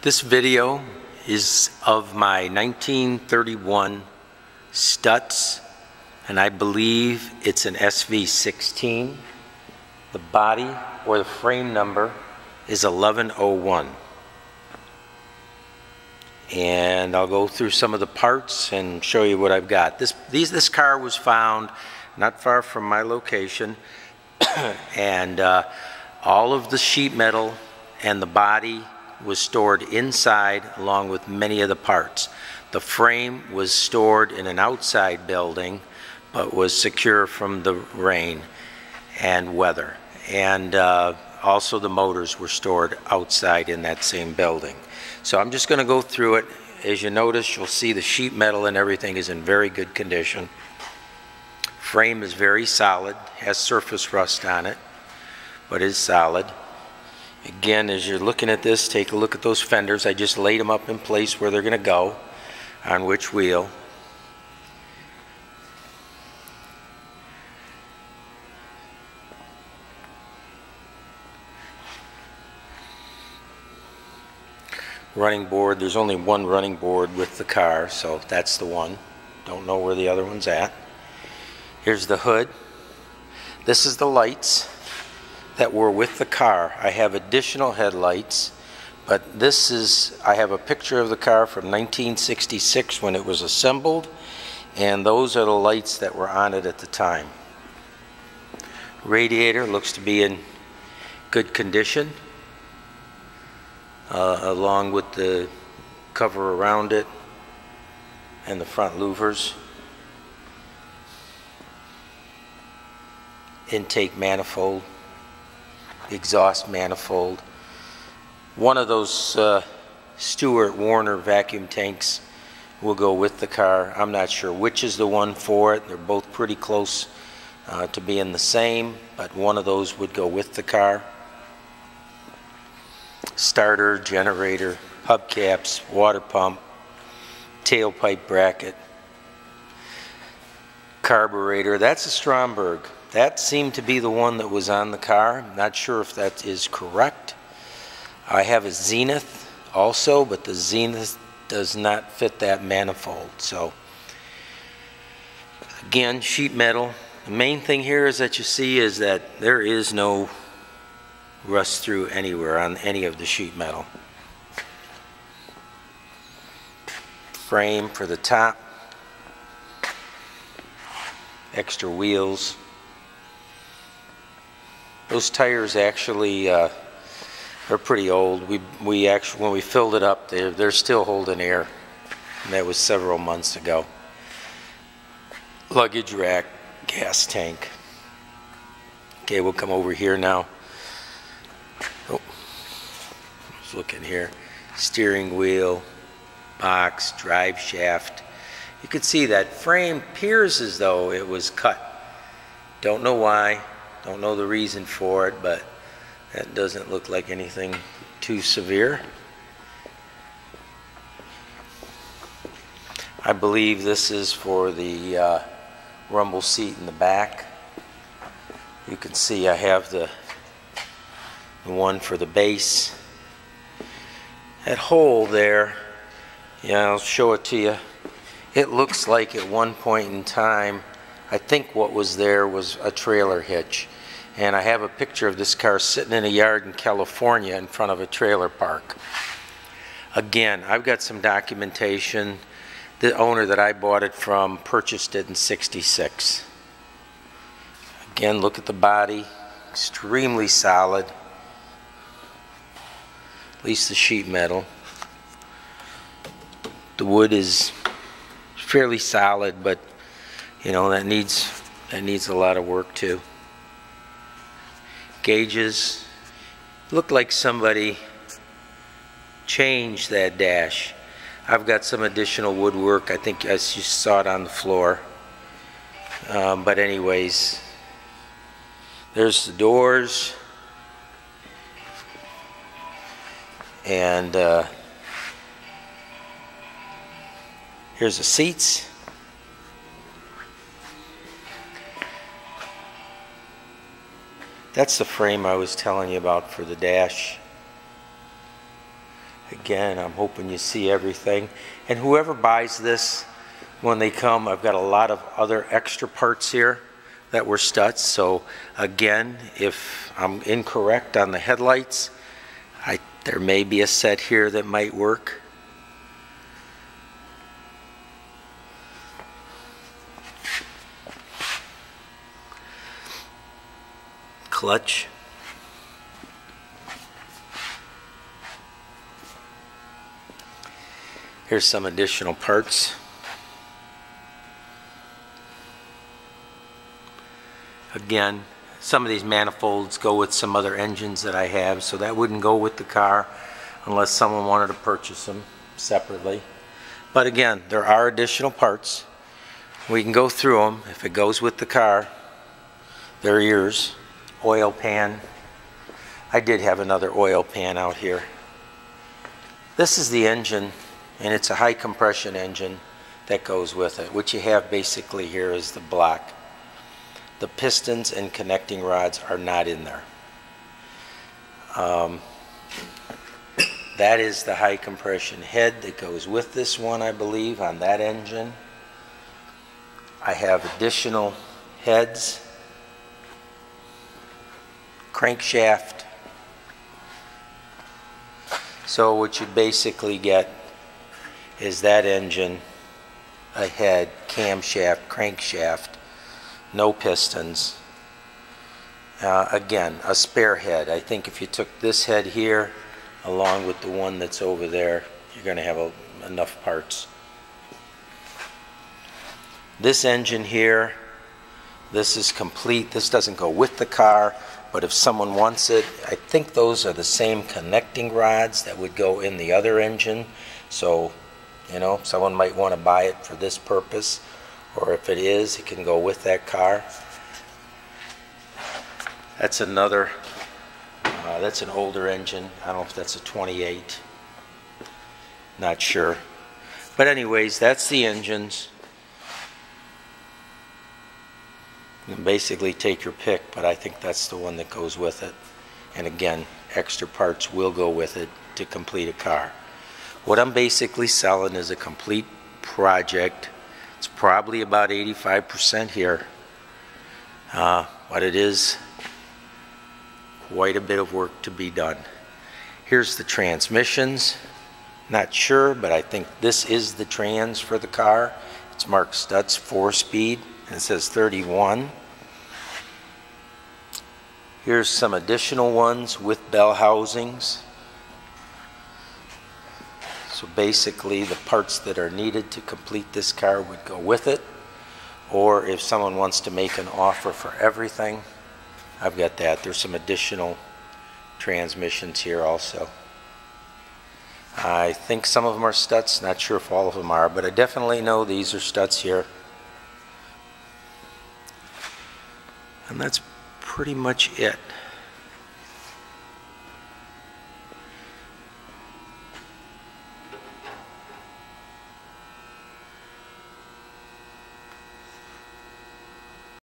This video is of my 1931 Stutz, and I believe it's an SV16. The body or the frame number is 1101. And I'll go through some of the parts and show you what I've got. This car was found not far from my location, and all of the sheet metal and the body was stored inside along with many of the parts. The frame was stored in an outside building but was secure from the rain and weather. And also the motors were stored outside in that same building. So I'm just going to go through it. As you notice, you'll see the sheet metal and everything is in very good condition. Frame is very solid, has surface rust on it, but is solid. Again, as you're looking at this, take a look at those fenders. I just laid them up in place where they're going to go, on which wheel. Running board, there's only one running board with the car, so that's the one. Don't know where the other one's at. Here's the hood. This is the lights that were with the car. I have additional headlights, but this is, I have a picture of the car from 1966 when it was assembled, and those are the lights that were on it at the time. Radiator looks to be in good condition, along with the cover around it and the front louvers. Intake manifold, exhaust manifold. One of those Stewart Warner vacuum tanks will go with the car. I'm not sure which is the one for it. They're both pretty close to being the same, but one of those would go with the car. Starter, generator, hubcaps, water pump, tailpipe bracket, carburetor. That's a Stromberg. That seemed to be the one that was on the car. I'm not sure if that is correct. I have a Zenith also, but the Zenith does not fit that manifold. So again, sheet metal. The main thing here is that you see is that there is no rust through anywhere on any of the sheet metal. Frame for the top. Extra wheels. Those tires actually are pretty old. We actually, when we filled it up, they're still holding air, and that was several months ago. Luggage rack, gas tank. Okay, we'll come over here now. Oh, let's look in here. Steering wheel, box, drive shaft. You can see that frame appears as though it was cut. Don't know why. Don't know the reason for it, but that doesn't look like anything too severe. I believe this is for the rumble seat in the back. You can see I have the one for the base. That hole there, yeah, I'll show it to you. It looks like at one point in time, I think what was there was a trailer hitch. And I have a picture of this car sitting in a yard in California in front of a trailer park. Again, I've got some documentation. The owner that I bought it from purchased it in '66. Again, look at the body. Extremely solid. At least the sheet metal. The wood is fairly solid, but you know, that needs a lot of work too. Gauges. Look like somebody changed that dash. I've got some additional woodwork. I think I just saw it on the floor. But anyways, there's the doors. And here's the seats. That's the frame I was telling you about for the dash. Again, I'm hoping you see everything. And whoever buys this, when they come, I've got a lot of other extra parts here that were Stutz. So again, if I'm incorrect on the headlights, there may be a set here that might work. Clutch. Here's some additional parts. Again, some of these manifolds go with some other engines that I have, so that wouldn't go with the car unless someone wanted to purchase them separately. But again, there are additional parts. We can go through them. If it goes with the car, they're yours. Oil pan. I did have another oil pan out here. This is the engine, and it's a high compression engine that goes with it. What you have basically here is the block. The pistons and connecting rods are not in there. That is the high compression head that goes with this one, I believe, on that engine. I have additional heads, crankshaft. So what you basically get is that engine, a head, camshaft, crankshaft, no pistons. Again, a spare head. I think if you took this head here along with the one that's over there, you're going to have enough parts. This engine here, this is complete. This doesn't go with the car, but if someone wants it, I think those are the same connecting rods that would go in the other engine. So, you know, someone might want to buy it for this purpose, or if it is, it can go with that car. That's another, that's an older engine. I don't know if that's a 28. Not sure. But anyways, that's the engines. You can basically take your pick, but I think that's the one that goes with it. And again, extra parts will go with it to complete a car. What I'm basically selling is a complete project. It's probably about 85% here, but it is quite a bit of work to be done. Here's the transmissions. Not sure, but I think this is the trans for the car. It's marked Stutz 4-speed, and it says 31. Here's some additional ones with bell housings. So basically the parts that are needed to complete this car would go with it. Or if someone wants to make an offer for everything, I've got that. There's some additional transmissions here also. I think some of them are Stutz, not sure if all of them are, but I definitely know these are Stutz here. And that's pretty much it.